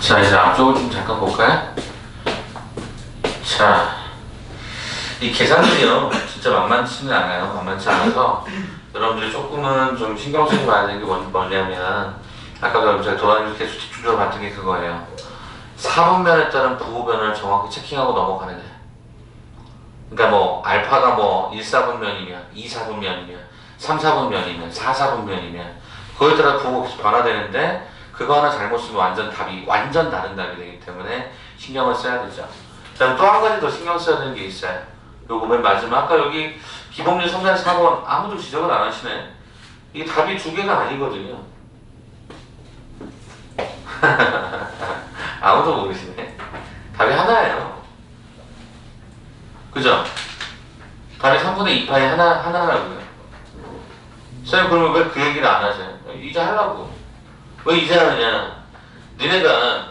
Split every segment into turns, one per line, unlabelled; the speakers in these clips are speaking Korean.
자, 이제 앞쪽을 좀 잠깐 볼까요? 자, 이 계산들이요, 진짜 만만치는 않아요. 만만치 않아서 여러분들이 조금은 좀 신경 쓰지 봐야 되는 게 뭐냐면, 아까도 제가 도안이렇게 수직주로 봤던 게 그거예요. 4분면에 따른 부호변을 정확히 체킹하고 넘어가는 거예요. 그러니까 뭐 알파가 뭐 1, 4분면이면 2, 4분면이면 3, 4분면이면 4, 4분면이면 그거에 따라 부호가 계속 변화되는데, 그거 하나 잘못 쓰면 완전 답이 완전 다른 답이 되기 때문에 신경을 써야 되죠. 그다음 또 한 가지 더 신경 써야 되는 게 있어요. 요거 맨 마지막, 아까 여기 기본률 3-4번 아무도 지적을 안 하시네. 이게 답이 두 개가 아니거든요. 아무도 모르시네. 답이 하나예요. 그죠? 답이 3분의 2파이 하나라고요. 쌤, 그러면 왜 그 얘기를 안 하세요? 이제 하려고. 왜 이제 하느냐? 니네가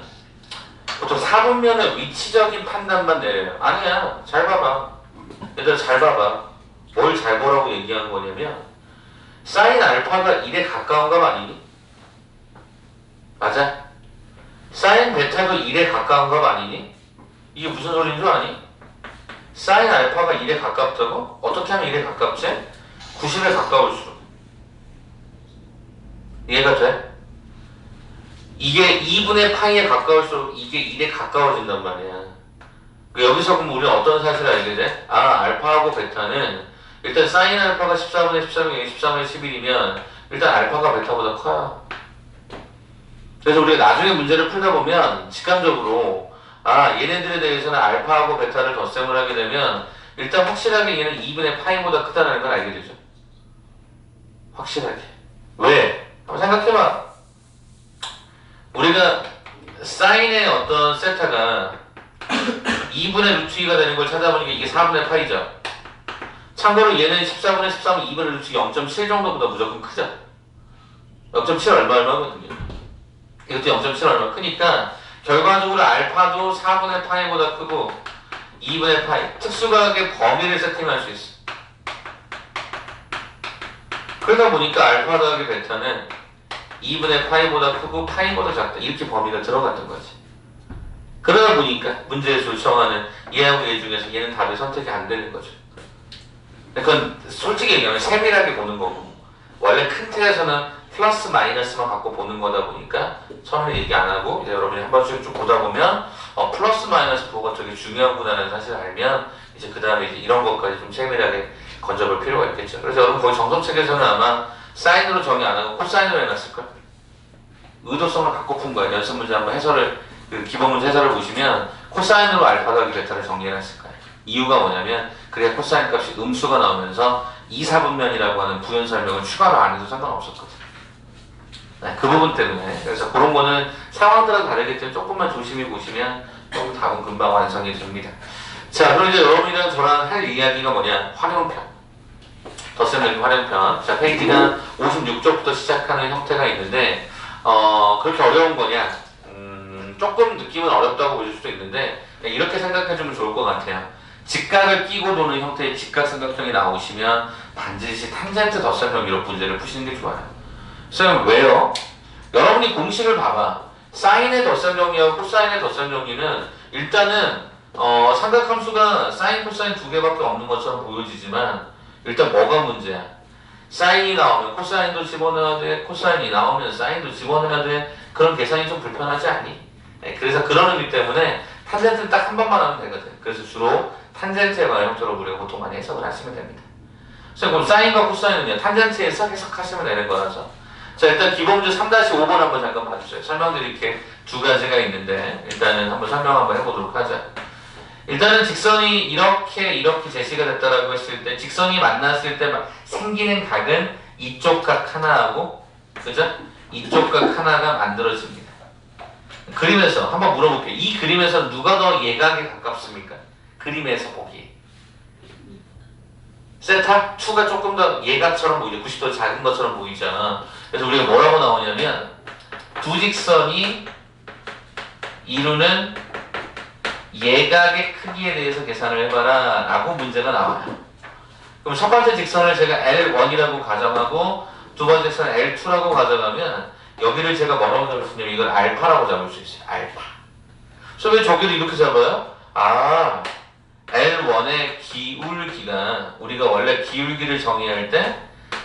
보통 4분면의 위치적인 판단만 내려요. 아니야. 잘 봐봐. 얘들아, 잘 봐봐. 뭘 잘 보라고 얘기하는 거냐면, 사인 알파가 1에 가까운 값 아니니? 맞아? 사인 베타도 1에 가까운 값 아니니? 이게 무슨 소리인 줄 아니? 사인 알파가 1에 가깝다고? 어떻게 하면 1에 가깝지? 90에 가까울수록. 이해가 돼? 이게 2분의 파이에 가까울수록 이게 1에 가까워진단 말이야. 여기서 그럼 우리는 어떤 사실을 알게 돼? 아, 알파하고 베타는 일단 사인 알파가 14분의 13이 14분의 11이면 일단 알파가 베타보다 커요. 그래서 우리가 나중에 문제를 풀다 보면 직감적으로 아, 얘네들에 대해서는 알파하고 베타를 덧셈을 하게 되면 일단 확실하게 얘는 2분의 파이보다 크다는 걸 알게 되죠. 확실하게. 왜? 한번 생각해봐. 우리가 사인의 어떤 세타가 2분의 루트 2가 되는 걸 찾아보니까 이게 4분의 파이죠. 참고로 얘는 14분의 13은 2분의 루트 0.7 정도보다 무조건 크죠. 0.7 얼마거든요. 이것도 0.7 얼마 크니까 결과적으로 알파도 4분의 파이보다 크고 2분의 파이, 특수각의 범위를 세팅할 수 있어. 그러다 보니까 알파 더하기 베타는 2분의 파이보다 크고 파이보다 작다. 이렇게 범위가 들어갔던 거지. 그러다 보니까 문제에서 요청하는 얘하고 얘 중에서 얘는 답이 선택이 안 되는 거죠. 그건 솔직히 얘기하면 세밀하게 보는 거고, 원래 큰 틀에서는 플러스 마이너스만 갖고 보는 거다 보니까 처음에 얘기 안 하고 이제 여러분이 한 번씩 쭉 보다 보면 플러스 마이너스 부호가 되게 중요하구나라는 사실을 알면 이제 그 다음에 이제 이런 것까지 좀 세밀하게 건져볼 필요가 있겠죠. 그래서 여러분 거의 정석책에서는 아마 사인으로 정의 안 하고 코사인으로 해놨을걸? 의도성을 갖고 푼 거예요. 연습 문제 한번 해설을, 그 기본 문제 해설을 보시면 코사인으로 알파 더하기 베타를 정리해놨을 거예요. 이유가 뭐냐면 그래야 코사인 값이 음수가 나오면서 2, 4분면이라고 하는 부연 설명을 추가로 안 해도 상관없었거든. 네, 그 부분 때문에. 그래서 그런 거는 상황들은 다르겠지만 조금만 조심히 보시면 좀 답은 금방 완성이 됩니다. 자, 그럼 이제 여러분이랑 저랑 할 이야기가 뭐냐? 활용편. 덧셈적인 활용편. 자, 페이지가 56쪽부터 시작하는 형태가 있는데 그렇게 어려운 거냐? 조금 느낌은 어렵다고 보실 수도 있는데 이렇게 생각해주면 좋을 것 같아요. 직각을 끼고 도는 형태의 직각삼각형이 나오시면 반드시 탄젠트 덧셈형 이런 문제를 푸시는 게 좋아요. 쌤, 왜요? 여러분이 공식을 봐봐. 사인의 덧셈정리하고 코사인의 덧셈정리는 일단은 삼각함수가 사인, 코사인 두 개밖에 없는 것처럼 보여지지만 일단 뭐가 문제야? 사인이 나오면 코사인도 집어넣어야 돼, 코사인이 나오면 사인도 집어넣어야 돼. 그런 계산이 좀 불편하지 않니? 네, 그래서 그런 의미 때문에 탄젠트는 딱 한 번만 하면 되거든. 그래서 주로 탄젠트에 관한 형태로 우리가 보통 많이 해석을 하시면 됩니다. 그럼 사인과 코사인은요, 탄젠트에서 해석하시면 되는 거라서. 자, 일단 기본 문제 3-5번 한번 잠깐 봐주세요. 설명드릴 게 두 가지가 있는데 일단은 한번 설명 한번 해보도록 하자. 일단은 직선이 이렇게 제시가 됐다라고 했을 때, 직선이 만났을 때 생기는 각은 이쪽 각 하나하고, 그죠? 이쪽 각 하나가 만들어집니다. 그림에서 한번 물어볼게요. 이 그림에서 누가 더 예각에 가깝습니까? 그림에서 보기. 세타? 2가 조금 더 예각처럼 보이죠. 90도 작은 것처럼 보이잖아. 그래서 우리가 뭐라고 나오냐면 두 직선이 이루는 예각의 크기에 대해서 계산을 해봐라 라고 문제가 나와요. 그럼 첫 번째 직선을 제가 L1이라고 가정하고 두 번째 직선을 L2라고 가정하면 여기를 제가 뭐라고 잡을 수 있냐면 이걸 알파라고 잡을 수 있어요. 알파. 그래서 왜 저기를 이렇게 잡아요? 아, L1의 기울기가 우리가 원래 기울기를 정의할 때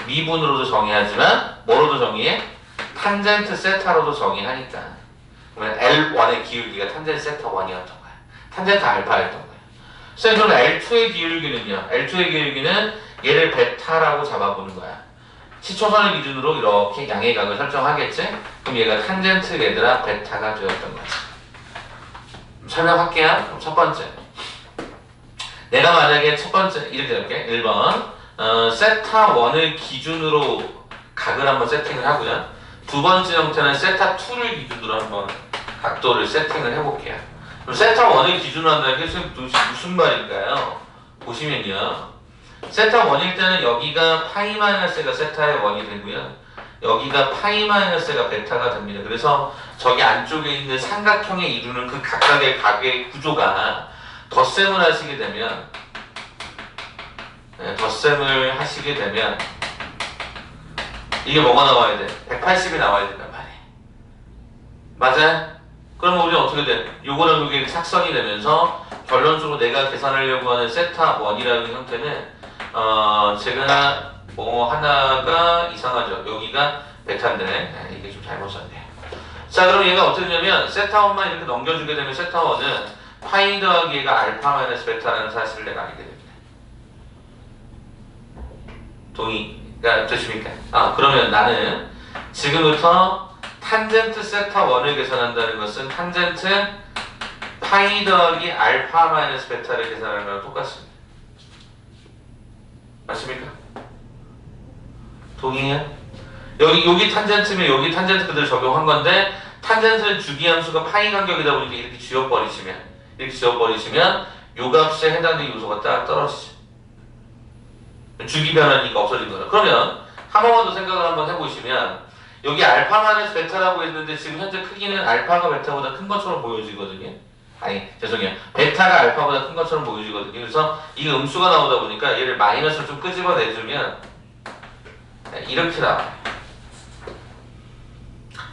미분으로도 정의하지만 뭐로도 정의해? 탄젠트 세타로도 정의하니까. 그러면 L1의 기울기가 탄젠트 세타 1이었던 거야. 탄젠트 알파였던 거야. 그래서 L2의 기울기는요. L2의 기울기는 얘를 베타라고 잡아보는 거야. 시초선을 기준으로 이렇게 양의 각을 설정하겠지? 그럼 얘가 탄젠트 얘들아 베타가 되었던 거지. 설명할게요. 그럼 첫 번째. 내가 만약에 첫 번째 이렇게 할게. 1번 세타 1을 기준으로 각을 한번 세팅을 하고요. 두 번째 형태는 세타 2를 기준으로 한번 각도를 세팅을 해볼게요. 그럼 세타 1을 기준으로 한다는 게 무슨 말일까요? 보시면요. 세타 1일 때는 여기가 파이 마이너스가 세타의 1이 되고요. 여기가 파이 마이너스가 베타가 됩니다. 그래서 저기 안쪽에 있는 삼각형에 이루는 그 각각의 각의 구조가 덧셈을 하시게 되면 덧셈을 하시게 되면 이게 뭐가 나와야 돼? 180이 나와야 된단 말이에요. 맞아요? 그러면 우리는 어떻게 돼? 요거랑 요게 착선이 되면서 결론적으로 내가 계산하려고 하는 세타 1이라는 형태는 제가 하나가 이상하죠. 여기가 베타인데 이게 좀 잘못 썼네요. 자, 그럼 얘가 어떻게 되냐면 세타 1만 이렇게 넘겨주게 되면 세타 1은 파이 더하기 얘가 알파 마이너스 베타라는 사실을 내가 알게 됩니다. 동의가 되십니까? 그러면 나는 지금부터 탄젠트 세타 1을 계산한다는 것은 탄젠트 파이 더하기 알파 마이너스 베타를 계산하는 거랑 똑같습니다. 맞습니까? 동의해요? 여기 탄젠트면 여기 탄젠트 그대로 적용한 건데 탄젠트는 주기함수가 파이 간격이다 보니까 이렇게 지워버리시면 요 값에 해당되는 요소가 딱 떨어지죠. 주기 변화니까 없어진 거죠. 그러면 한 번만 더 생각을 한번 해보시면 여기 알파 마이너스 베타라고 했는데 지금 현재 크기는 알파가 베타보다 큰 것처럼 보여지거든요. 아니 죄송해요. 베타가 알파보다 큰 것처럼 보여지거든요. 그래서 이 음수가 나오다 보니까 얘를 마이너스를 좀 끄집어내주면 이렇게 나와요.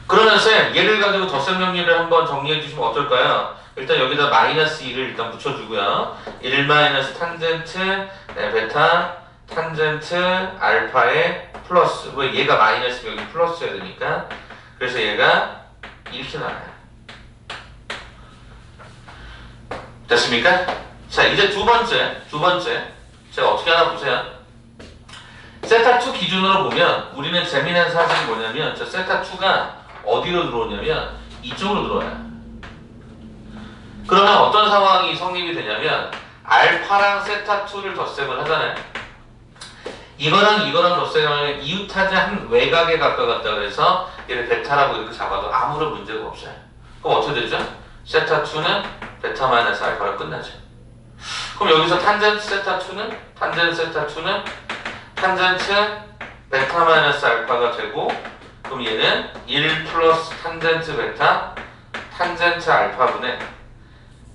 그러면 쌤 얘를 가지고 덧셈 정리를 한번 정리해 주시면 어떨까요? 일단 여기다 마이너스 2를 일단 붙여주고요. 1 마이너스 탄젠트 베타 탄젠트 알파의 플러스 왜 얘가 마이너스면 여기 플러스여야 되니까 그래서 얘가 이렇게 나와요. 됐습니까? 자 이제 두 번째 제가 어떻게 하나 보세요. 세타2 기준으로 보면 우리는 재미난 사실이 뭐냐면 저 세타2가 어디로 들어오냐면 이쪽으로 들어와요. 그러면 어떤 상황이 성립이 되냐면 알파랑 세타2를 덧셈을 하잖아요. 이거랑 덧셈하면 이웃하지 한 외곽에 가까웠다 그래서 얘를 베타라고 이렇게 잡아도 아무런 문제가 없어요. 그럼 어떻게 되죠? 세타2는 베타 마이너스 알파로 끝나죠. 그럼 여기서 탄젠트 세타2는 탄젠트 베타 마이너스 알파가 되고 그럼 얘는 1 플러스 탄젠트 베타 탄젠트 알파분의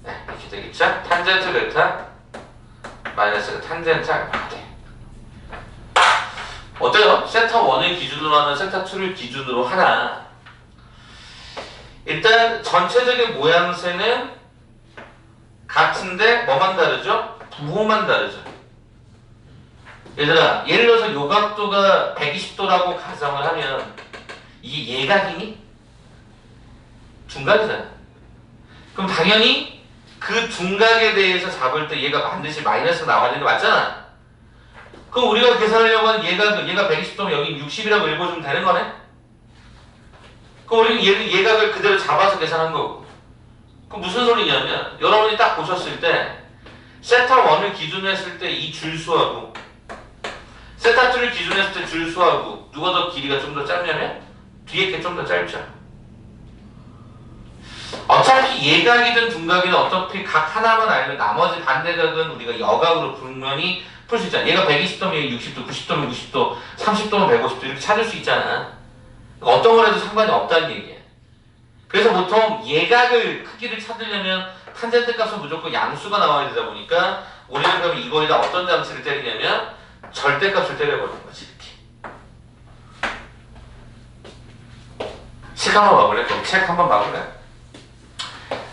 이렇게 되겠죠? 탄젠트 베타 마이너스 탄젠트 알파가 돼. 어때요? 세타 1을 기준으로 하나 세타 2를 기준으로 하나 일단 전체적인 모양새는 같은데 뭐만 다르죠? 부호만 다르죠. 얘들아 예를 들어서 요 각도가 120도라고 가정을 하면 이게 예각이니? 둔각이잖아. 그럼 당연히 그 둔각에 대해서 잡을 때 얘가 반드시 마이너스 나와야 되는 게 맞잖아. 그럼 우리가 계산하려고 하는 얘가 120도면 여기 60이라고 읽어주면 되는 거네? 그럼 우리는 예각을 그대로 잡아서 계산한 거고. 그럼 무슨 소리냐면 여러분이 딱 보셨을 때 세타 1을 기준으로 했을 때 이 줄수하고 세타 2를 기준으로 했을 때 줄수하고 누가 더 길이가 좀 더 짧냐면 뒤에 게 좀 더 짧죠. 어차피 예각이든 둔각이든 어차피 각 하나만 알면 나머지 반대각은 우리가 여각으로 분명히 풀 수 있잖아. 얘가 120도면 60도, 90도면 90도, 30도면 150도 이렇게 찾을 수 있잖아. 어떤 걸 해도 상관이 없다는 얘기야. 그래서 보통 예각을 크기를 찾으려면 탄젠트 값은 무조건 양수가 나와야 되다 보니까 우리는 그럼 이거에다 어떤 장치를 때리냐면 절대값을 때려버리는 거지. 이렇게. 한번 봐볼래? 그럼 책 한번 봐볼래?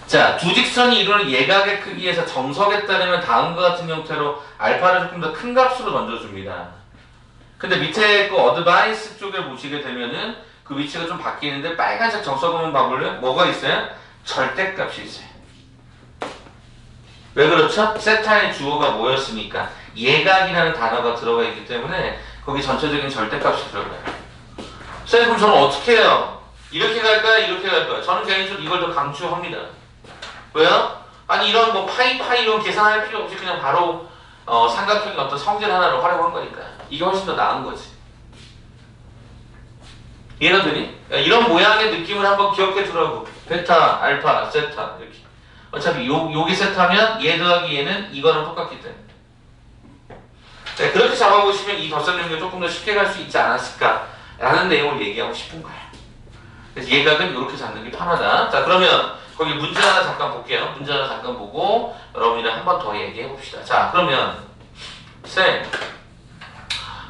자, 두 직선이 이루는 예각의 크기에서 정석에 따르면 다음과 같은 형태로 알파를 조금 더 큰 값으로 던져줍니다. 근데 밑에 그 어드바이스 쪽에 보시게 되면은 그 위치가 좀 바뀌는데 빨간색 정석 한번 봐볼래? 뭐가 있어요? 절대값이 있어요. 왜 그렇죠? 세타의 주어가 뭐였으니까 예각이라는 단어가 들어가 있기 때문에 거기 전체적인 절대값이 들어가요. 선생님 그럼 저는 어떻게 해요? 이렇게 갈까요? 이렇게 갈까요? 저는 개인적으로 이걸 더 강추합니다. 왜요? 아니 이런 뭐 파이 이런 계산할 필요 없이 그냥 바로 삼각형의 어떤 성질 하나를 활용한 거니까 이게 훨씬 더 나은 거지. 이해가 되니? 이런 모양의 느낌을 한번 기억해 두라고. 베타, 알파, 세타 이렇게. 어차피 여기 세타면 얘 더하기 얘는 이거랑 똑같기 때문에. 네, 그렇게 잡아보시면 이 덧셈 연결 조금 더 쉽게 갈 수 있지 않았을까라는 내용을 얘기하고 싶은 거야. 그래서 예각은 이렇게 잡는 게 편하다. 자 그러면 거기 문제 하나 잠깐 볼게요. 문제 하나 잠깐 보고 여러분이랑 한 번 더 얘기해 봅시다. 자 그러면 쌤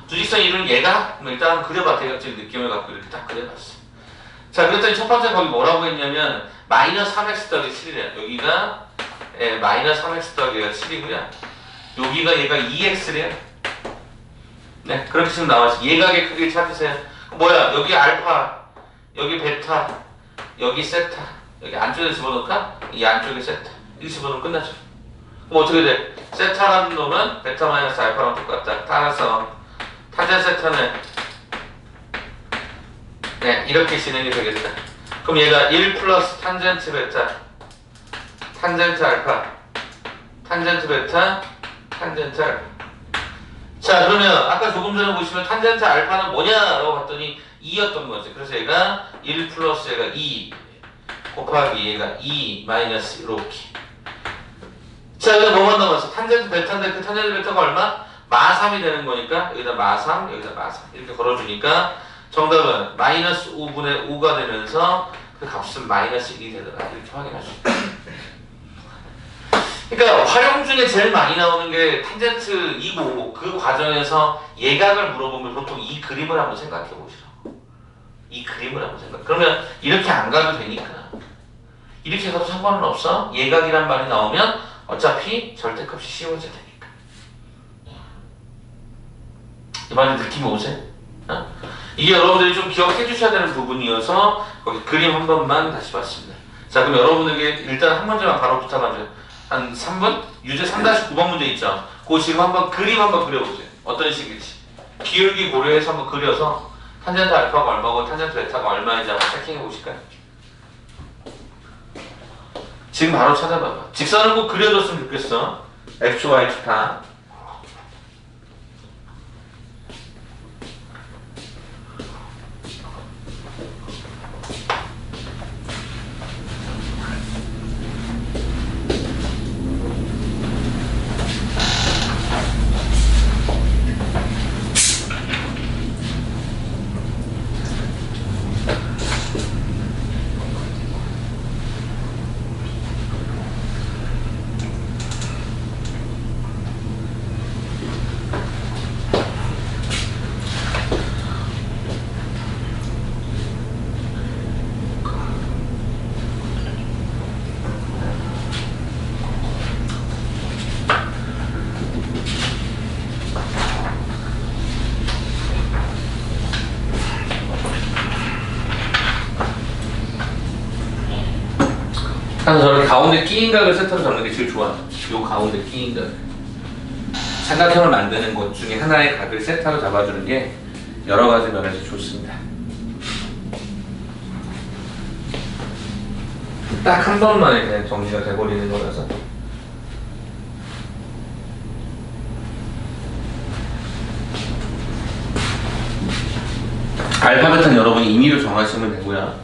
두직선 이루는 예각? 일단 그려봐. 대략적인 느낌을 갖고 이렇게 딱 그려봤어. 자 그랬더니 첫 번째 거기 뭐라고 했냐면 마이너스 3x 더하기 7이래요. 여기가 마이너스 3x 더하기가 7이고요. 여기가 얘가 2x래요. 네 그렇게 지금 나왔어. 예각의 크기를 찾으세요. 뭐야 여기 알파 여기 베타 여기 세타 여기 안쪽에 집어넣을까? 이 안쪽에 세타 이렇게 집어넣으면 끝나죠. 그럼 어떻게 돼? 세타라는 놈은 베타 마이너스 알파랑 똑같다. 따라서 탄젠트 세타는 네 이렇게 진행이 되겠다. 그럼 얘가 1 플러스 탄젠트 베타 탄젠트 알파 탄젠트 베타 탄젠트 알파. 자 그러면 아까 조금 전에 보시면 탄젠트 알파는 뭐냐라고 봤더니 2였던 거지. 그래서 얘가 1 플러스 얘가 2 곱하기 얘가 2 마이너스 이렇게. 자 여기다 뭐만 남았어? 탄젠트 베타인데 그 탄젠트 베타가 얼마? 마3이 되는 거니까 여기다 마3 여기다 마3 이렇게 걸어주니까 정답은 마이너스 5분의 5가 되면서 그 값은 마이너스 1이 되더라. 이렇게 확인할 수 있다. 그러니까 활용 중에 제일 많이 나오는 게 탄젠트이고 그 과정에서 예각을 물어보면 보통 이 그림을 한번 생각해 보시라고. 이 그림을 한번 생각. 그러면 이렇게 안 가도 되니까. 이렇게 가도 상관은 없어. 예각이란 말이 나오면 어차피 절대값이 씌워져야 되니까. 이 말에 느낌이 오세요? 이게 여러분들이 좀 기억해 주셔야 되는 부분이어서 거기 그림 한 번만 다시 봤습니다. 자 그럼 여러분에게 일단 한 문제만 바로 부탁하죠. 한 3분? 유제 3-9번 문제 있죠? 그거 지금 한번 그림 한번 그려보세요. 어떤 식일지. 기울기 고려해서 한번 그려서 탄젠트 알파가 얼마고 탄젠트 베타가 얼마인지 한번 체킹해 보실까요? 지금 바로 찾아봐봐. 직선을 꼭 그려줬으면 좋겠어. X, Y 다. 그래서 저렇게 가운데 끼인 각을 세타로 잡는 게 제일 좋아. 요 가운데 끼인 각. 삼각형을 만드는 것 중에 하나의 각을 세타로 잡아주는 게 여러 가지 면에서 좋습니다. 딱 한 번만에 그냥 정리가 돼버리는 거라서. 알파 베타는 여러분이 임의로 정하시면 되고요.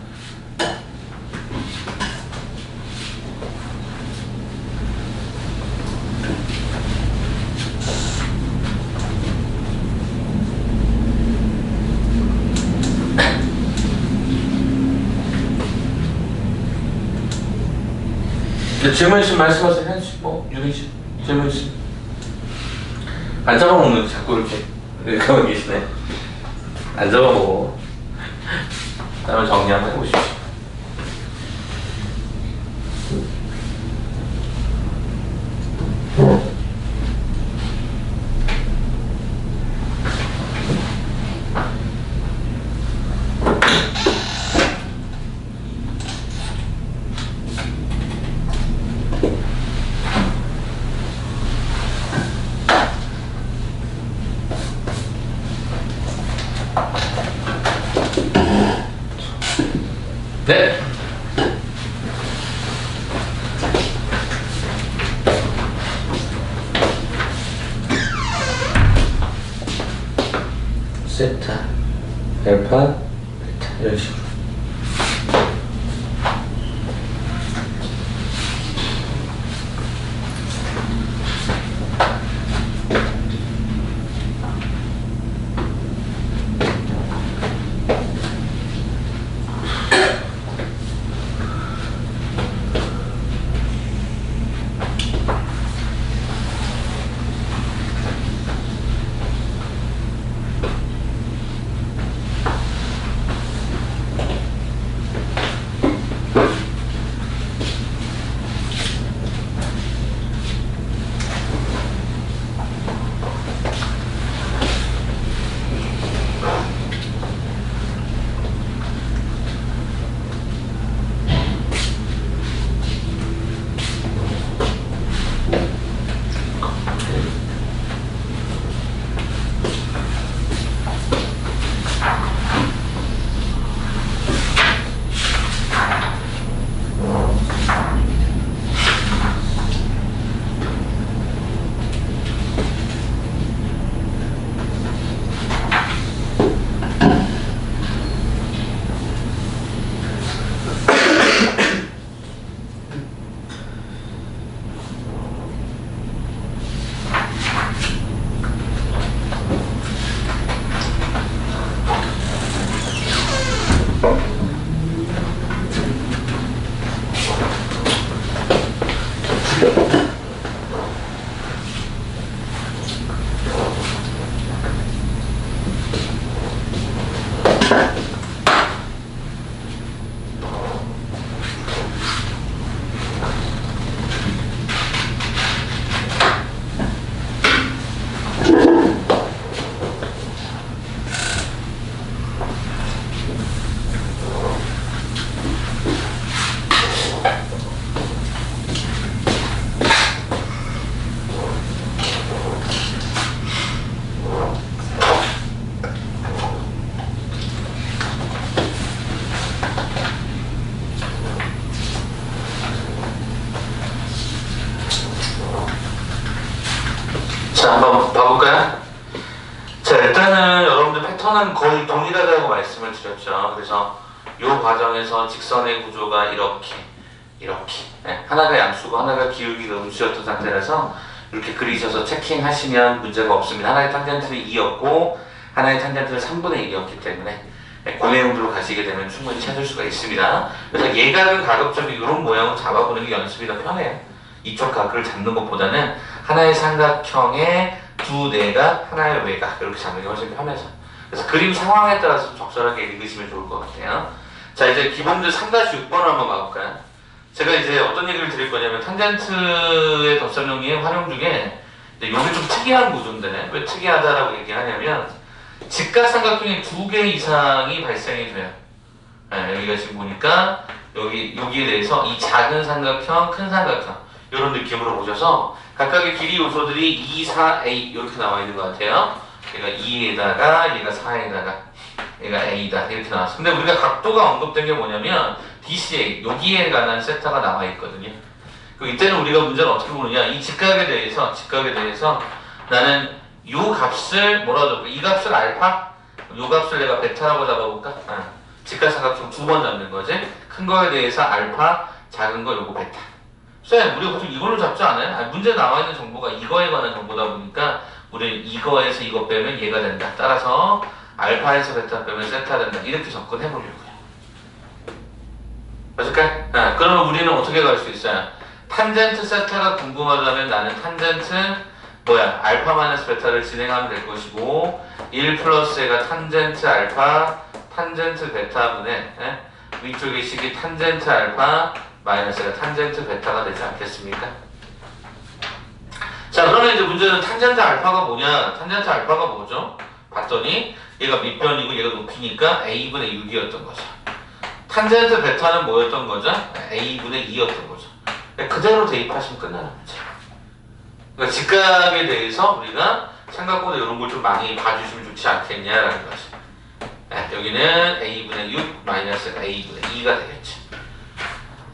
질문 있으면 말씀하세요. 현씨, 유빈씨, 질문 있으면. 안 잡아먹는데 자꾸 이렇게 가만히 계시네. 안 잡아먹어. 다음에 정리 한번 해보십시오. 네. 세타, 알파, 베타 이런 식으로. 자, 한번 봐볼까요? 자, 일단은 여러분들 패턴은 거의 동일하다고 말씀을 드렸죠. 그래서 이 과정에서 직선의 구조가 이렇게 네, 하나가 양수고 하나가 기울기가 음수였던 상태라서 이렇게 그리셔서 체킹하시면 문제가 없습니다. 하나의 탄젠트는 2였고 하나의 탄젠트는 3분의 1이었기 때문에 그 내용들로 가시게 되면 충분히 찾을 수가 있습니다. 그래서 예각은 가급적이 이런 모양을 잡아보는 게 연습이 더 편해요. 이쪽 각을 잡는 것보다는 하나의 삼각형의 두 내각, 하나의 외각 이렇게 잡는 게 훨씬 편해서. 그래서 그림 상황에 따라서 적절하게 읽으시면 좋을 것 같아요. 자, 이제 기본들 3-6번을 한번 봐볼까요? 제가 이제 어떤 얘기를 드릴 거냐면 탄젠트의 덧선용의 활용 중에 이게 좀 특이한 구조인데 왜 특이하다라고 얘기하냐면 직각삼각형이 2개 이상이 발생이 돼요. 네, 여기가 지금 보니까 여기에 대해서 이 작은 삼각형, 큰 삼각형 이런 느낌으로 보셔서 각각의 길이 요소들이 2, 4, A 이렇게 나와 있는 것 같아요. 얘가 2에다가 얘가 4에다가 얘가 A다 이렇게 나왔어. 근데 우리가 각도가 언급된 게 뭐냐면 DCA 여기에 관한 세타가 나와 있거든요. 그럼 이때는 우리가 문제를 어떻게 보느냐, 이 직각에 대해서 나는 요 값을 뭐라고 적을까? 이 값을 알파, 요 값을 내가 베타라고 잡아볼까? 직각삼각형 2번 잡는 거지. 큰 거에 대해서 알파, 작은 거 요거 베타. 쌤, 우리가 보통 이걸로 잡지 않아요? 문제에 나와 있는 정보가 이거에 관한 정보다 보니까 우리는 이거에서 이거 빼면 얘가 된다. 따라서 알파에서 베타 빼면 세타 된다. 이렇게 접근해 보려고요. 맞을까요? 그러면 우리는 어떻게 갈 수 있어요? 탄젠트 세타가 궁금하다면 나는 탄젠트 알파 마이너스 베타를 진행하면 될 것이고 1 플러스 얘가 탄젠트 알파 탄젠트 베타분의 위쪽의 식이 탄젠트 알파 마이너스가 탄젠트 베타가 되지 않겠습니까? 자, 그러면 이제 문제는 탄젠트 알파가 뭐냐? 탄젠트 알파가 뭐죠? 봤더니 얘가 밑변이고 얘가 높이니까 A분의 6이었던 거죠. 탄젠트 베타는 뭐였던 거죠? A분의 2였던 거죠. 그대로 대입하시면 끝나는 문제. 그러니까 직각에 대해서 우리가 생각보다 이런 걸 좀 많이 봐주시면 좋지 않겠냐라는 거죠. 여기는 a분의 6 마이너스 a분의 2가 되겠죠.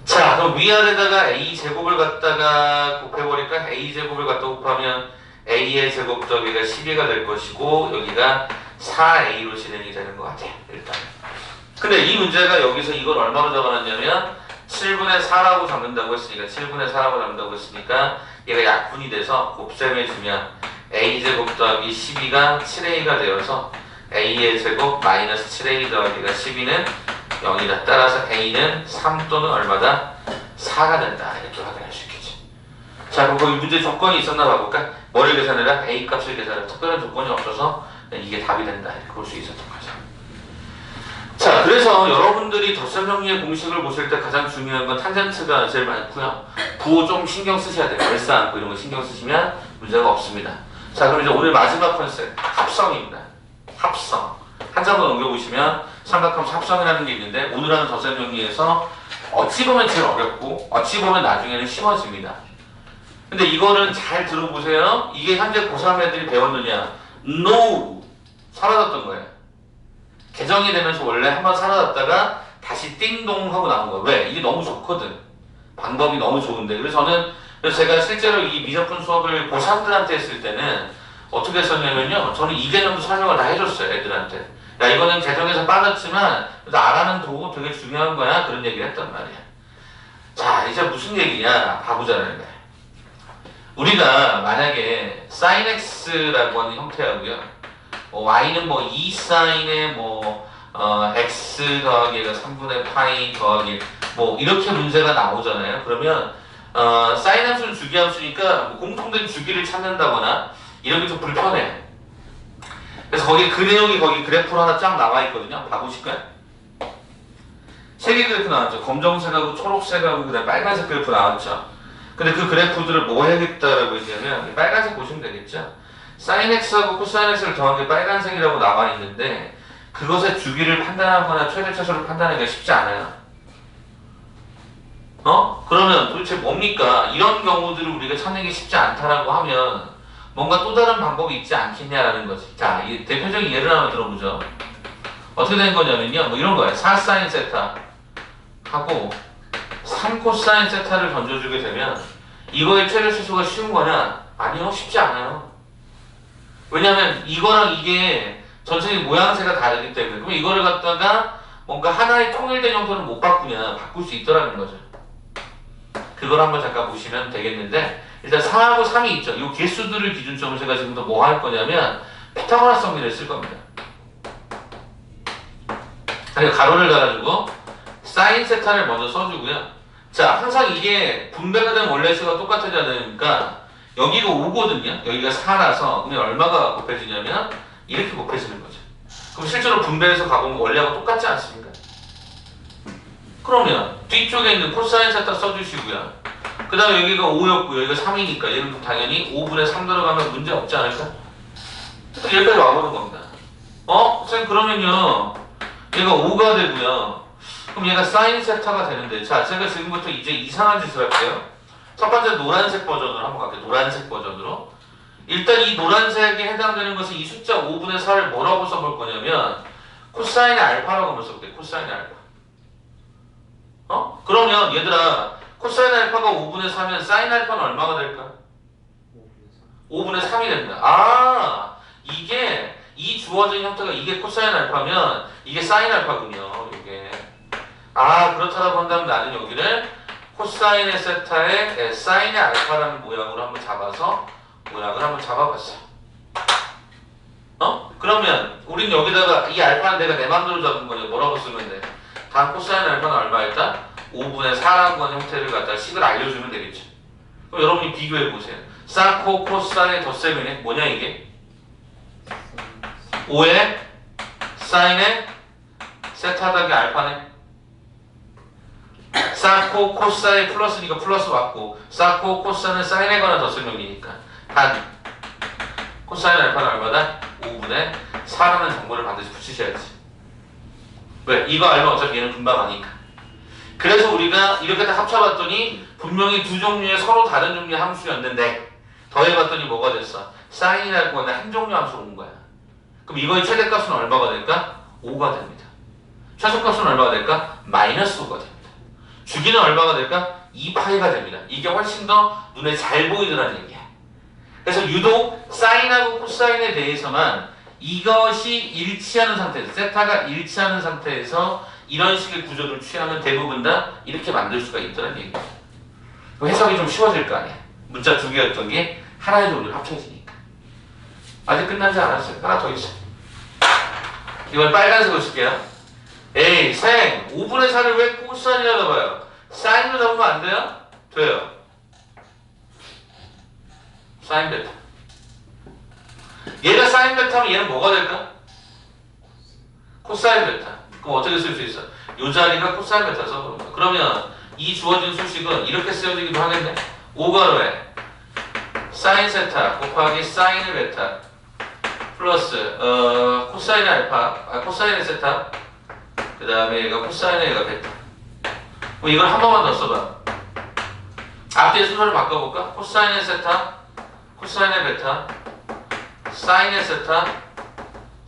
자, 그럼 위아래다가 a제곱을 갖다가 곱해버릴까? a제곱을 갖다 곱하면 a의 제곱 더하기가 12가 될 것이고 여기가 4a로 진행이 되는 것 같아요. 일단. 근데 이 문제가 여기서 이걸 얼마로 적어놨냐면 7분의 4라고 잡는다고 했으니까 7분의 4라고 잡는다고 했으니까 얘가 약분이 돼서 곱셈해주면 a제곱 더하기 12가 7a가 되어서 a의 제곱 마이너스 7a 더하기가 12는 0이다. 따라서 a는 3 또는 얼마다? 4가 된다. 이렇게 확인할 수 있겠지. 자, 그럼 거기 문제 조건이 있었나 봐볼까? 뭐를 계산해라? a 값을 계산해라. 특별한 조건이 없어서 이게 답이 된다. 이렇게 볼 수 있었던 거죠. 자, 그래서 여러분들이 덧셈 정리의 공식을 보실 때 가장 중요한 건 탄젠트가 제일 많고요. 부호 좀 신경 쓰셔야 돼요. 열사 않고 이런 거 신경 쓰시면 문제가 없습니다. 자, 그럼 이제 오늘 마지막 컨셉 합성입니다. 합성. 한 장만 넘겨보시면 삼각함수 합성이라는 게 있는데 오늘 하는 덧셈 정리에서 어찌 보면 제일 어렵고 어찌 보면 나중에는 쉬워집니다. 근데 이거는 잘 들어보세요. 이게 현재 고3 애들이 배웠느냐? No! 사라졌던 거예요. 개정이 되면서 원래 한번 사라졌다가 다시 띵동 하고 나온 거예요. 왜? 이게 너무 좋거든. 방법이 너무 좋은데. 그래서 제가 실제로 이 미적분 수업을 고3들한테 했을 때는 어떻게 했었냐면요. 저는 이 개념도 설명을 다 해줬어요. 애들한테. 야, 이거는 개정에서 빠졌지만 그래도 알아는 두고 되게 중요한 거야. 그런 얘기를 했단 말이야. 자, 이제 무슨 얘기냐. 봐보자는 거야. 우리가 만약에 sin x라고 하는 형태하고요. y는 뭐 2 sin의 x 더하기 3분의 파이 더하기 뭐 이렇게 문제가 나오잖아요. 그러면 sin 함수는 주기함수니까 뭐 공통된 주기를 찾는다거나 이런 게 좀 불편해. 그래서 거기 그 내용이 거기 그래프로 하나 쫙 나와 있거든요. 봐보실까요? 세 개 그래프 나왔죠. 검정색하고 초록색하고 그다음 빨간색 그래프 나왔죠. 근데 그 그래프들을 뭐 해야겠다라고 했냐면 빨간색 보시면 되겠죠. sin x하고 cos x를 더한 게 빨간색이라고 나와 있는데 그것의 주기를 판단하거나 최대차수를 판단하기가 쉽지 않아요. 그러면 도대체 뭡니까? 이런 경우들을 우리가 찾는 게 쉽지 않다라고 하면 뭔가 또 다른 방법이 있지 않겠냐라는 거지. 자, 이 대표적인 예를 하나 들어보죠. 어떻게 된 거냐면요. 뭐 이런 거예요. 4 sin 세타 하고 3 코사인 세타를 던져주게 되면 이거의 최대차수가 쉬운 거냐? 아니요. 쉽지 않아요. 왜냐면 이거랑 이게 전체적인 모양새가 다르기 때문에. 그럼 이거를 갖다가 뭔가 하나의 통일된 형태는 못 바꾸냐? 바꿀 수 있더라는 거죠. 그걸 한번 잠깐 보시면 되겠는데 일단 4하고 3이 있죠. 이 개수들을 기준점으로 제가 지금부터 뭐 할 거냐면 피타고라스 정리를 쓸 겁니다. 그러니까 가로를 달아주고 사인 세타를 먼저 써주고요. 자, 항상 이게 분배가 된 원래 수가 똑같아야 되니까 여기가 5거든요. 여기가 4라서 그러면 얼마가 곱해지냐면 이렇게 곱해지는 거죠. 그럼 실제로 분배해서 가보면 원래하고 똑같지 않습니까? 그러면 뒤쪽에 있는 코사인 세타 써주시고요. 그 다음에 여기가 5였고요. 여기가 3이니까 얘는 당연히 5분의 3 들어가면 문제 없지 않을까? 여기까지 와보는 겁니다. 선생님 그러면요. 얘가 5가 되고요. 그럼 얘가 사인 세타가 되는데 자, 제가 지금부터 이제 이상한 짓을 할게요. 첫 번째 노란색 버전으로 한번 갈게요. 노란색 버전으로. 일단 이 노란색에 해당되는 것은 이 숫자 5분의 4를 뭐라고 써볼 거냐면 코사인의 알파라고 한번 써볼게요. 코사인의 알파. 그러면 얘들아 코사인 알파가 5분의 4면 사인 알파는 얼마가 될까? 5분의 3이 됩니다. 아, 이게 이 주어진 형태가 이게 코사인 알파면 이게 사인 알파군요. 이게. 아, 그렇다고 한다면 나는 여기를 코사인의 세타에 사인의 알파라는 모양으로 한번 잡아서 모양을 한번 잡아봤어요. 그러면 우린 여기다가 이 알파는 내가 내 맘대로 잡은 거냐 뭐라고 쓰면 돼? 단 코사인 알파는 얼마일까? 5분의 4라고 하는 형태를 갖다가 식을 알려주면 되겠죠. 그럼 여러분이 비교해보세요. 사코 코사인의 덧셈이네. 뭐냐 이게? 5의 사인의 세타 더하기 알파네. 사코 코사의 플러스니까 플러스 맞고 사코 코사는 사인에 관한 덧셈형이니까 단 코사인 알파는 얼마다? 5분의 4라는 정보를 반드시 붙이셔야지. 왜? 이거 알면 어차피 얘는 금방 아니까. 그래서 우리가 이렇게 다 합쳐봤더니 분명히 두 종류의 서로 다른 종류의 함수였는데 더해봤더니 뭐가 됐어? 사인이라고 하는 한 종류 함수로 온 거야. 그럼 이거의 최대값은 얼마가 될까? 5가 됩니다. 최소값은 얼마가 될까? 마이너스 5가 됩니다. 주기는 얼마가 될까? 2파이가 됩니다. 이게 훨씬 더 눈에 잘 보이더라는 얘기야. 그래서 유독 사인하고 코사인에 대해서만 이것이 일치하는 상태에서, 세타가 일치하는 상태에서 이런 식의 구조를 취하면 대부분 다 이렇게 만들 수가 있다는 얘기야. 해석이 좀 쉬워질 거 아니야. 문자 두 개였던 게 하나의 종류로 합쳐지니까. 아직 끝나지 않았어요. 하나 더 있어요. 이번 빨간색으로 쓸게요. 에이, 생! 5분의 4를 왜 코사인이라 잡아요? 사인으로 잡으면 안 돼요? 돼요. 사인 베타. 얘가 사인 베타면 얘는 뭐가 될까? 코사인 베타. 그럼 어떻게 쓸 수 있어? 이 자리가 코사인 베타 써보는 거야. 그러면 이 주어진 수식은 이렇게 쓰여지기도 하겠네. 5가 왜? 사인 세타 곱하기 사인의 베타 플러스 코사인의 알파, 코사인의 세타, 그 다음에 얘가 코사인의 얘가 베타. 그럼 이걸 한 번만 더 써봐. 앞뒤의 순서를 바꿔볼까? 코사인의 세타, 코사인의 베타, 사인의 세타,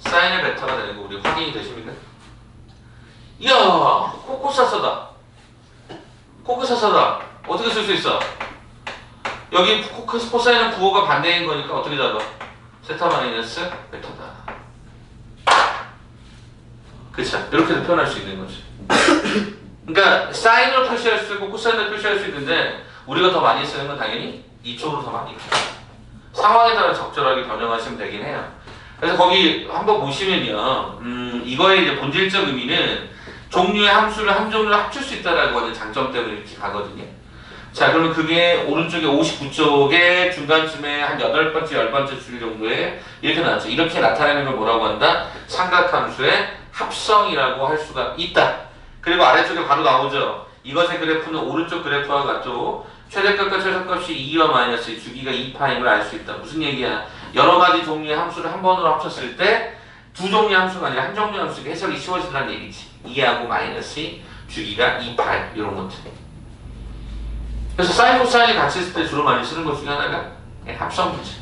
사인의 베타가 되는 거 우리 확인이 되십니까? 이야, 코코사사다. 코코사사다. 어떻게 쓸 수 있어? 여기 코사인은 부호가 반대인 거니까 어떻게 잡아? 세타 마이너스 베타다. 그쵸? 이렇게도 표현할 수 있는 거지. 그러니까 사인으로 표시할 수 있고 코사인으로 표시할 수 있는데 우리가 더 많이 쓰는 건 당연히 이쪽으로 더 많이 가요. 상황에 따라 적절하게 변형하시면 되긴 해요. 그래서 거기 한번 보시면요, 이거의 이제 본질적 의미는 종류의 함수를 한 종류로 합칠 수 있다라고 하는 장점 때문에 이렇게 가거든요. 자, 그러면 그게 오른쪽에 59쪽에 중간쯤에 한 8번째, 10번째 줄 정도에 이렇게 나왔죠. 이렇게 나타내는 걸 뭐라고 한다? 삼각함수의 합성이라고 할 수가 있다. 그리고 아래쪽에 바로 나오죠. 이것의 그래프는 오른쪽 그래프와 같죠. 최대값과 최소값이 2와 마이너스 주기가 2파임을 알 수 있다. 무슨 얘기야? 여러 가지 종류의 함수를 한 번으로 합쳤을 때 두 종류의 함수가 아니라 한 종류의 함수가 해석이 쉬워진다는 얘기지. 2하고 마이너스 주기가 2파임 이런 것들. 그래서 사인 코사인이 같이 있을 때 주로 많이 쓰는 것 중에 하나가 합성 문제.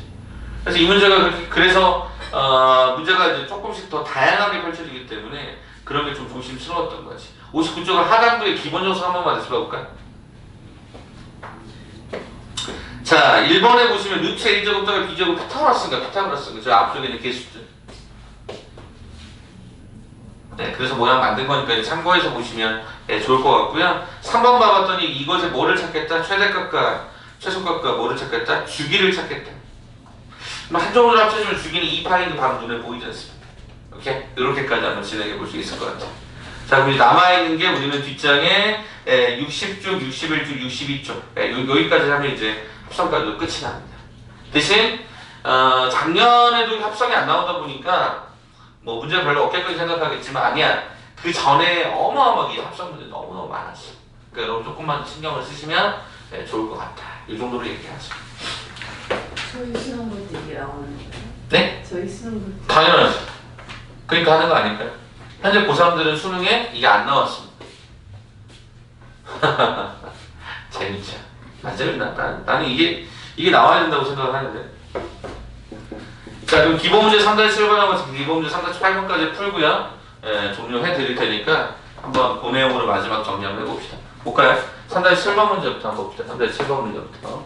그래서 이 문제가 그래서 문제가 이제 조금씩 더 다양하게 펼쳐지기 때문에 그런 게 좀 조심스러웠던 거지. 59쪽은 하단부의 기본 요소 한 번만 다시 봐볼까? 자, 1번에 보시면 루트 A제곱 더하기 B제곱 피타고라스인가 피타고라스인가 저 앞쪽에 있는 개수들. 네, 그래서 모양 만든 거니까 참고해서 보시면 좋을 것 같고요. 3번 봐봤더니 이것에 뭐를 찾겠다? 최대값과 최소값과 뭐를 찾겠다? 주기를 찾겠다. 한 종류로 합쳐지면 주기는 2파인 게 바로 눈에 보이지 않습니까? 오케이? 이렇게까지 한번 진행해 볼 수 있을 것 같아요. 자, 그럼 남아있는 게 우리는 뒷장에 60쪽, 61쪽, 62쪽 여기까지 하면 이제 합성까지도 끝이 납니다. 대신 작년에도 합성이 안 나오다 보니까 뭐 문제가 별로 없겠거니 생각하겠지만 아니야. 그 전에 어마어마하게 합성 문제 너무너무 많았어. 그러니까 여러분 조금만 신경을 쓰시면 좋을 것 같다. 이 정도로 얘기하죠.
저희 수능 볼 때 이게 나오는 거예요?
네?
저희 수능 볼 때
당연하죠. 그러니까 하는 거 아닐까요? 현재 고3들은 수능에 이게 안 나왔습니다. 재밌죠. 맞아요. 나는 이게 나와야 된다고 생각을 하는데. 자, 그럼 기본 문제 3-7번하고 기본 문제 3-8번까지 풀고요. 종료해 드릴 테니까 한번 그 내용으로 마지막 정리 한번 해봅시다. 볼까요? 3-7번 문제부터 한번 봅시다. 3-7번 문제부터.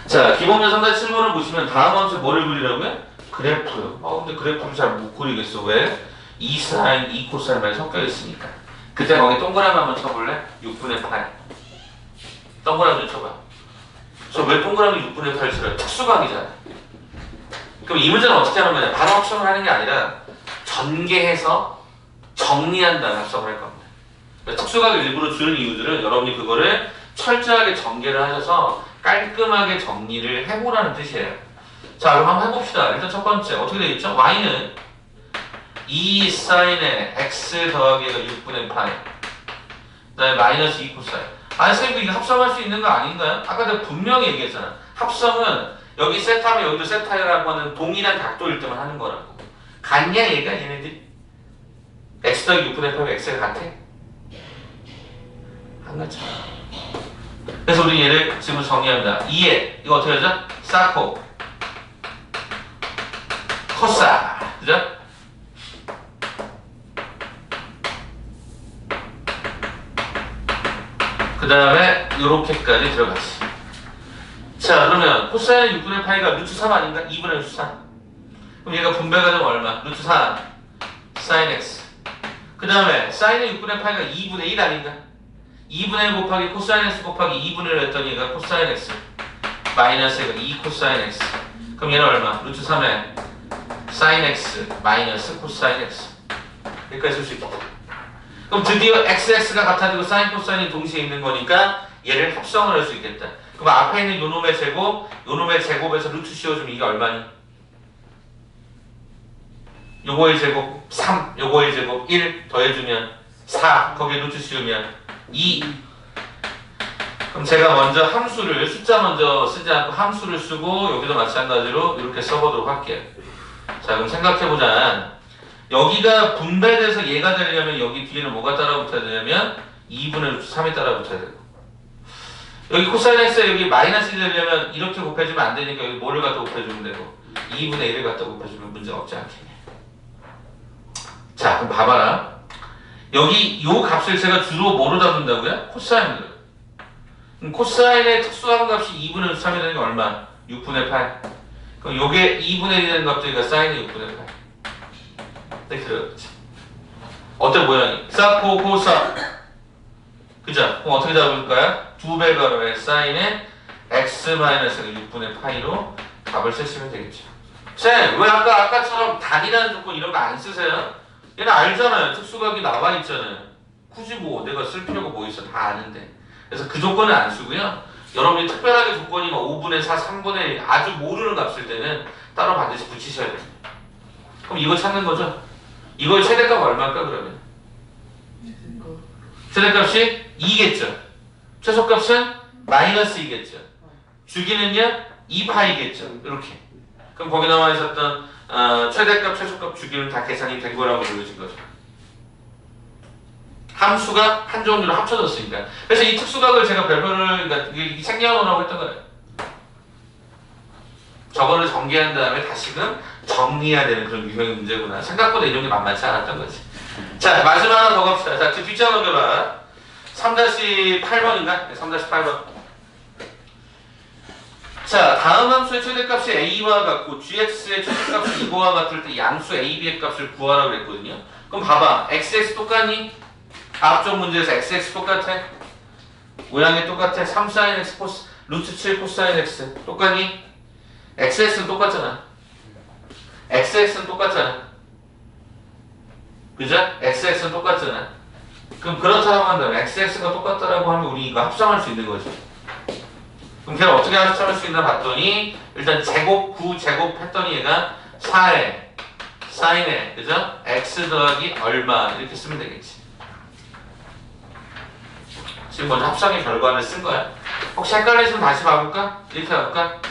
자, 기본 문제 3-7번을 보시면 다음 함수 뭐를 그리라고요? 그래프. 근데 그래프를 잘 못 그리겠어. 왜? 2사인, 2코사인만 섞여 있으니까. 그때 거기 동그라미 한번 쳐볼래? 6분의 8. 동그라미 좀 쳐봐. 저 왜 동그라미 6분의 8 쳐요? 특수각이잖아. 그럼 이 문제는 어떻게 하는 거냐? 바로 합성을 하는 게 아니라 전개해서 정리한 다음에 합성을 할 겁니다. 특수각을 일부러 주는 이유들은 여러분이 그거를 철저하게 전개를 하셔서 깔끔하게 정리를 해보라는 뜻이에요. 자, 그럼 한번 해봅시다. 일단 첫 번째 어떻게 되어 있죠? y는 2 사인의 x 더하기가 6분의 파이 그 다음에 마이너스 2 코사인. 아니 선생님 이거 합성할 수 있는 거 아닌가요? 아까 내가 분명히 얘기했잖아. 합성은 여기 세타면 여기도 세타라고 하는 동일한 각도일 때만 하는 거라고. 같냐 얘가 얘네들이? x 더하기 6분의 8면 x가 같아? 안 같잖아. 그래서 우리 얘를 지금 정리합니다. 2에 이거 어떻게 하죠? 사코 코사 그죠? 그 다음에 요렇게까지 들어갔어. 자, 그러면 코사인의 6분의 파이가 루트 3 아닌가? 2분의 루트 3. 그럼 얘가 분배가 되면 얼마? 루트 3 사인 x. 그 다음에 사인의 6분의 파이가 2분의 1 아닌가? 2분의 1 곱하기 코사인 x 곱하기 2분의 1 했더니 얘가 코사인 x 마이너스 얘가 2 코사인 x. 그럼 얘는 얼마? 루트 3에 사인 x 마이너스 코사인 x. 여기까지 쓸 수 있겠다. 그럼 드디어 xx가 같아지고 사인 코사인이 동시에 있는 거니까 얘를 합성을 할 수 있겠다. 그럼 앞에 있는 요놈의 제곱, 요놈의 제곱에서 루트 씌워주면 이게 얼마니? 요거의 제곱 3, 요거의 제곱 1 더해주면 4, 거기에 루트 씌우면 2. 그럼 제가 먼저 함수를, 숫자 먼저 쓰지 않고 함수를 쓰고 여기도 마찬가지로 이렇게 써보도록 할게요. 자, 그럼 생각해보자. 여기가 분배돼서 얘가 되려면 여기 뒤에는 뭐가 따라붙어야 되냐면 2분의 루트 3이 따라붙어야 되고, 여기 코사인 x에 여기 마이너스 1이 되려면 이렇게 곱해주면 안 되니까 여기 뭐를 갖다 곱해주면 되고 2분의 1을 갖다 곱해주면 문제가 없지 않겠냐. 자, 그럼 봐봐라. 여기 요 값을 제가 주로 뭐로 잡는다고요? 코사인으로. 그럼 코사인의 특수한 값이 2분의 루트 3이 되는 게 얼마? 6분의 8. 그럼 요게 2분의 1이 되는 값이니까 사인의 6분의 8. 네, 그렇지. 어때 모양이? 사코 코사. 그죠? 그럼 어떻게 잡을까요? 2배 가로에 사인의 x 마이너스 6분의 파이로 값을 쓰시면 되겠죠. 쌤, 왜 아까처럼 단이라는 조건 이런 거 안 쓰세요? 얘는 알잖아요. 특수각이 나와 있잖아요. 굳이 뭐 내가 쓸 필요가 뭐 있어. 다 아는데. 그래서 그 조건은 안 쓰고요. 여러분이 특별하게 조건이 뭐 5분의 4, 3분의 1 아주 모르는 값일 때는 따로 반드시 붙이셔야 돼요. 그럼 이거 찾는 거죠? 이거의 최대값 얼마일까 그러면? 최대값이 2겠죠. 최소값은 마이너스 2겠죠. 주기는요 2파이겠죠. 이렇게. 그럼 거기 나와 있었던 최대값, 최소값, 주기는 다 계산이 된 거라고 보여진 거죠. 함수가 한 종류로 합쳐졌으니까. 그래서 이 특수각을 제가 별표를 그러니까 생겨놓으라고 했던 거예요. 저거를 전개한 다음에 다시금 정리해야 되는 그런 유형의 문제구나. 생각보다 이런 게 만만치 않았던 거지. 자, 마지막 하나 더 갑시다. 자, 그 뒷자 넘겨봐. 3-8번인가? 3-8번. 자, 다음 함수의 최대값이 a와 같고 gx의 최대값이 이거와 같을 때 양수 a, b의 값을 구하라고 그랬거든요. 그럼 봐봐. xx 똑같니? 앞쪽 문제에서 xx 똑같아? 모양이 똑같아? 3sin x 코스 루트 7 코사인 x 똑같니? xx는 똑같잖아. xx는 똑같잖아. 그죠? xx는 똑같잖아. 그럼 그렇다고 한다면 xx가 똑같다라고 하면 우리 이거 합성할 수 있는 거지. 그럼 걔를 어떻게 합성할 수 있나 봤더니 일단 제곱 9 제곱 했더니 얘가 4에 사인에 그죠? x 더하기 얼마 이렇게 쓰면 되겠지. 지금 먼저 합성의 결과를 쓴 거야. 혹시 헷갈리시면 다시 봐볼까? 이렇게 해볼까?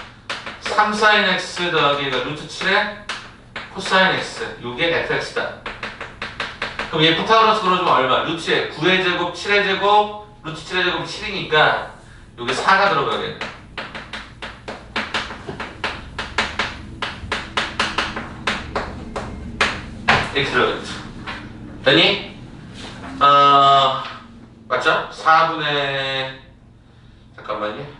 3sin x 더하기 루트 7에 코사인 x 요게 fx다. 그럼 얘 피타고라스 그려주면 얼마? 루트에 9의 제곱, 7의 제곱, 루트 7의 제곱이 7이니까 요게 4가 들어가겠네. 이렇게 들어가겠죠. 됐니? 맞죠? 4분의 잠깐만요.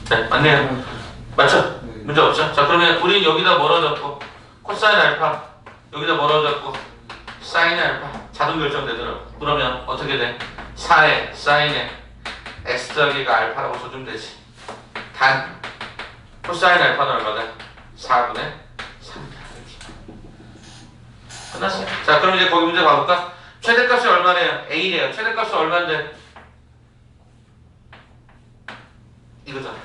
네, 맞네요. 맞죠? 문제 없죠? 자, 그러면 우린 여기다 뭐라 적고 코사인 알파 여기다 뭐라 적고 사인 알파 자동 결정되더라고. 그러면 어떻게 돼? 4에 사인에 x 더하기가 알파라고 써주면 되지. 단 코사인 알파는 얼마다? 4분의 3이다. 끝났어요. 자, 그럼 이제 거기 문제 봐볼까? 최대값이 얼마래요? a래요. 최대값이 얼마인데? 이거잖아.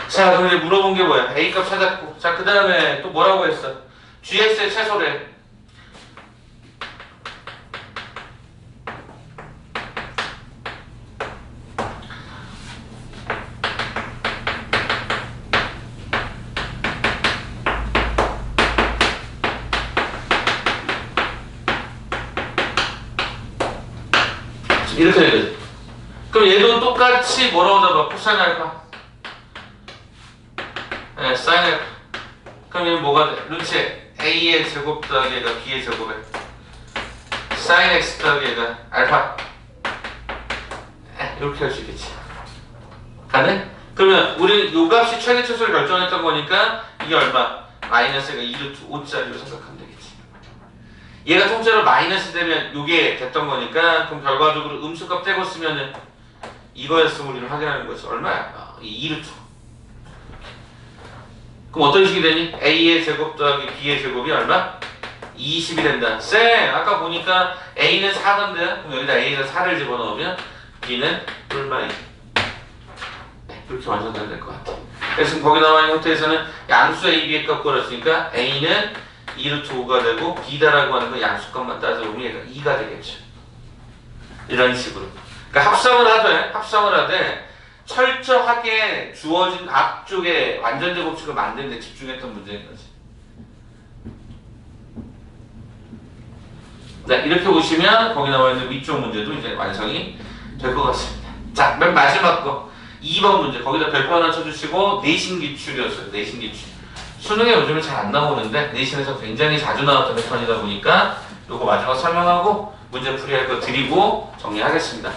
자, 그럼 이제 물어본 게 뭐야? A값 찾았고. 자, 그 다음에 또 뭐라고 했어? GX의 최소래. 이렇게 되거든. 그럼 얘도 똑같이 뭐라고 잡아? 코사인 알파. 네, 사인 알파. 그럼 얘는 뭐가 돼? 루트에 A의 제곱 더하기 얘가 B의 제곱에 sin x 더하기 얘가 알파. 이렇게 할 수 있겠지. 가능? 그러면 우리는 요 값이 최대치수를 결정했던 거니까 이게 얼마? 마이너스가 2루트 5짜리로 생각하면 되겠지. 얘가 통째로 마이너스 되면 요게 됐던 거니까 그럼 결과적으로 음수값 떼고 쓰면은 이거였으면 우리는 확인하는 거지. 얼마야? 2루트. 그럼 어떤 식이 되니? A의 제곱 더하기 B의 제곱이 얼마? 20이 된다. 쌤! 아까 보니까 A는 4던데 그럼 여기다 A에서 4를 집어넣으면 B는 얼마? 이렇게 완성돼야 될 것 같아. 그래서 지금 거기 나와 있는 형태에서는 양수 A, B의 값 걸었으니까 A는 2루트 5가 되고 B다라고 하는 건 양수값만 따져보면 얘가 2가 되겠죠. 이런 식으로. 그러니까 합성을 하되 철저하게 주어진 앞쪽에 완전 제곱식을 만드는 데 집중했던 문제인 거지. 네, 이렇게 보시면 거기 나와 있는 위쪽 문제도 이제 완성이 될 것 같습니다. 자, 맨 마지막 거 2번 문제. 거기다 별표 하나 쳐주시고 내신 기출이었어요. 내신 기출. 수능에 요즘에 잘 안 나오는데 내신에서 굉장히 자주 나왔던 패턴이다 보니까 요거 마지막 설명하고 문제 풀이할 거 드리고 정리하겠습니다.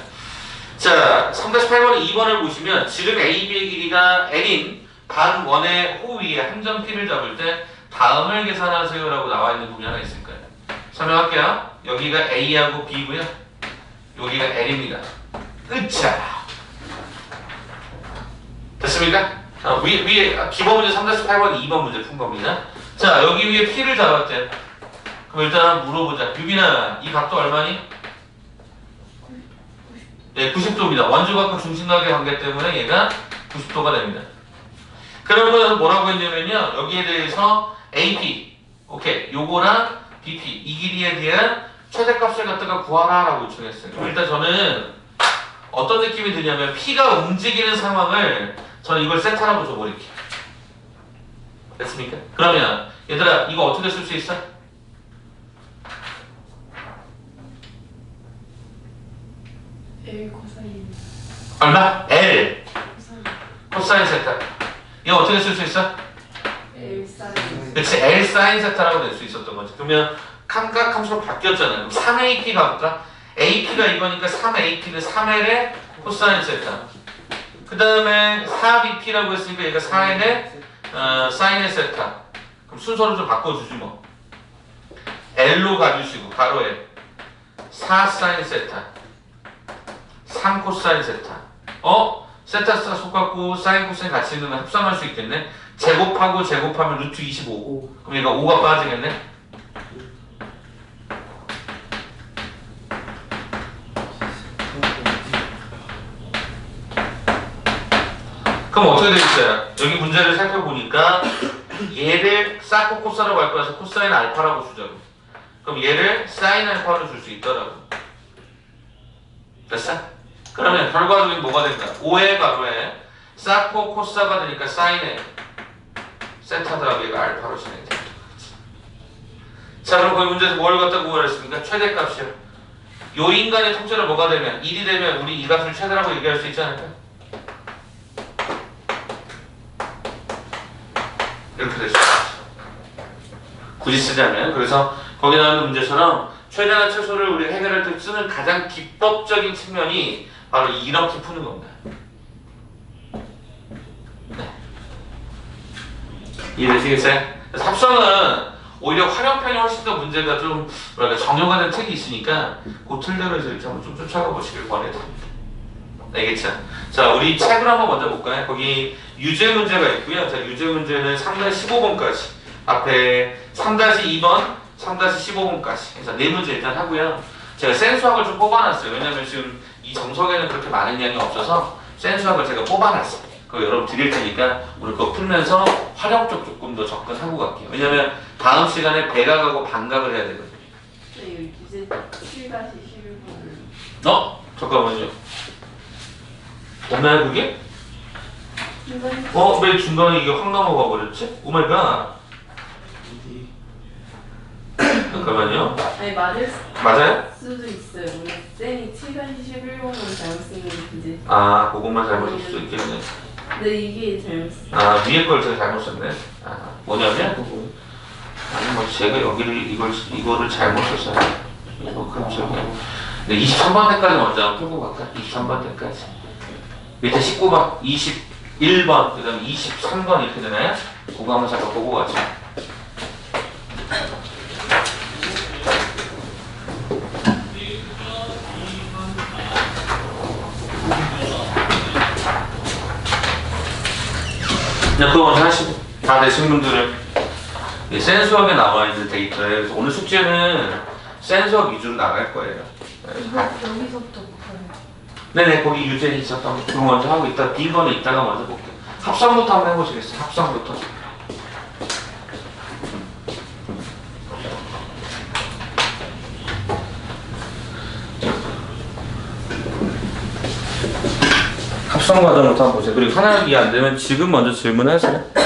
자, 3-8번 2번을 보시면 지름 AB의 길이가 L인 반 원의 호 위에 한 점 P를 잡을 때 다음을 계산하세요 라고 나와 있는 부분이 하나 있을 거예요. 설명할게요. 여기가 A하고 B고요. 여기가 L입니다. 으차! 됐습니까? 위에 기본 문제 3-8번 2번 문제 푼 겁니다. 자, 여기 위에 P를 잡았대. 그럼 일단 물어보자. 유빈아, 이 각도 얼마니? 네, 90도입니다. 원주각과 중심각의 관계 때문에 얘가 90도가 됩니다. 그러면 뭐라고 했냐면요. 여기에 대해서 AP, 오케이, 요거랑 BP, 이 길이에 대한 최대값을 갖다가 구하라 라고 요청했어요. 일단 저는 어떤 느낌이 드냐면 P가 움직이는 상황을 저는 이걸 세타라고 줘버릴게요. 됐습니까? 그러면 얘들아 이거 어떻게 쓸 수 있어?
L 코사인.
얼마? L
코사인.
코사인 세타. 이거 어떻게 쓸 수 있어?
L 사인.
그렇지, L 사인 세타라고 낼 수 있었던 거지. 그러면 각 함수로 바뀌었잖아요. 그럼 3AP 가볼까? AP가 이거니까 3AP는 3L의 코사인 세타. 그 다음에 4BP라고 했으니까 얘가 4L의 사인의 세타. 그럼 순서를 좀 바꿔주지 뭐. L로 가주시고 가로에 4 사인 세타, 3 코사인 세타. 세타 속갖고 사인 코사인 같이 있는 건 합성할 수 있겠네. 제곱하고 제곱하면 루트 25. 그럼 얘가 5가 빠지겠네. 그럼 어떻게 되겠어요? 여기 문제를 살펴보니까 얘를 사코 코사라고 할 거라서 코사인 알파라고 주자고. 그럼 얘를 사인 알파로 줄 수 있더라고. 됐어? 그러면 결과적인 뭐가 된다? 5의 가로에 사코 코사가 되니까 사인의 세타 더하기 얘가 알파로 진행이 된다. 자, 그럼 그 문제에서 뭘 갖다 구하랬습니까? 최대값이요. 요 인간의 통째로 뭐가 되면 1이 되면 우리 이 값을 최대라고 얘기할 수 있지 않을까? 이렇게 될 수 있어. 굳이 쓰자면. 그래서 거기 나오는 문제처럼 최대나 최소를 우리 해결할 때 쓰는 가장 기법적인 측면이 바로 이렇게 푸는 겁니다. 네. 이해되시겠어요? 그래서 합성은 오히려 활용편이 훨씬 더 문제가 좀 뭐랄까 정형화된 틀이 있으니까 그 틀대로 해서 이렇게 한번 좀 쫓아가 보시길 권해드립니다. 알겠죠? 자, 우리 책을 한번 먼저 볼까요? 거기 유제 문제가 있고요. 자, 유제 문제는 3-15번까지 앞에 3-2번, 3-15번까지 그래서 4문제 일단 하고요. 제가 센수학을 좀 뽑아놨어요. 왜냐면 지금 이 정석에는 그렇게 많은 양이 없어서 센수학을 제가 뽑아놨어요. 그거 여러분 드릴 테니까 오늘 그거 풀면서 활용적 조금 더 접근하고 갈게요. 왜냐면 다음 시간에 배각하고 반각을 해야 되거든요.
네, 이제 7-11번.
잠깐만요. 없나요 그게?
중간.
왜 중간에 이게 확 넘어가 버렸지? 오마이갓. 잠깐만요.
아니 맞을
맞아요?
수도 있어요. 우리 쌤이 7-11번을 잘못 쓴 게 이제.
그것만 잘못 쓸 수도 있겠네.
근데 이게 잘못 쓴.
위에 걸 제가 잘못 썼네. 뭐냐면, 제가 여기를 이거를 잘못 썼어요. 이거 그럼 저기. 네, 23번 때까지 먼저 한번 풀고 갈까? 23번 때까지. 밑에 19번, 21번, 그 다음에 23번 이렇게 되나요? 그거 한번 잠깐 보고 가죠. 네, 그거 먼저 하시고. 다 되신 분들은 센수학에 나와있는 데이터예요. 그래서 오늘 숙제는 센수학 위주로 나갈 거예요.
여기서부터 볼까요?
네네, 거기 유제에 있었던 거 그거 먼저 하고 이따 B번은 이따가 먼저 볼게요. 합성부터 한번 해보시겠어요? 합성부터. 합성 과정부터 한번 보세요. 그리고 하나 이해 안 되면 지금 먼저 질문하세요.